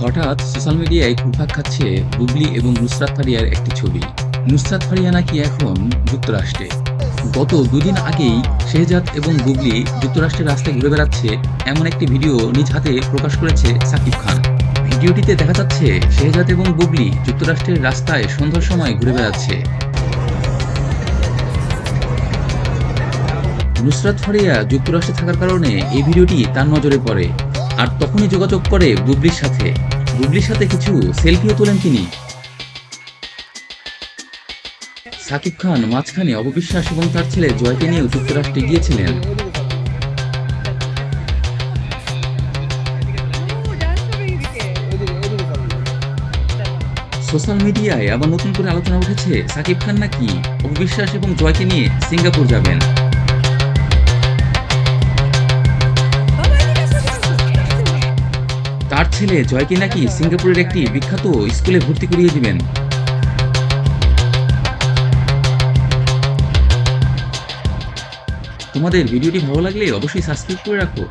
হঠাৎ সোশ্যাল মিডিয়ায় ঘুরপাক খাচ্ছে বুবলি এবং নুসরাত ফারিয়ার একটি ছবি। নুসরাত ফারিয়া নাকি এখন যুক্তরাষ্ট্রে। গত দুদিন আগেই শেহজাদ এবং বুবলি যুক্তরাষ্ট্রের রাস্তায় ঘুরে বেড়াচ্ছে এমন একটি ভিডিও নিজ হাতে প্রকাশ করেছে সাকিব খান। ভিডিওটিতে দেখা যাচ্ছে শেহজাদ এবং বুবলি যুক্তরাষ্ট্রের রাস্তায় সন্ধ্যার সময় ঘুরে বেড়াচ্ছে। নুসরাত ফারিয়া যুক্তরাষ্ট্রে থাকার কারণে এই ভিডিওটি তার নজরে পড়ে, আর তখনই যোগাযোগ করে বুবলির সাথে। বুবলির সাথে কিছু সেলফিও তোলেন তিনি। সাকিব খান মাঝখানে অপবিশ্বাস এবং তার ছেলে জয়কে নিয়েও যুক্তরাষ্ট্রে গিয়েছিলেন। সোশ্যাল মিডিয়ায় আবার নতুন করে আলোচনা উঠেছে সাকিব খান নাকি অপবিশ্বাস এবং জয়কে নিয়ে সিঙ্গাপুর যাবেন। তার ছেলে জয়কে নাকি সিঙ্গাপুরের একটি বিখ্যাত স্কুলে ভর্তি করিয়ে দিবেন। তোমাদের ভিডিওটি ভালো লাগলে অবশ্যই সাবস্ক্রাইব করে রাখো।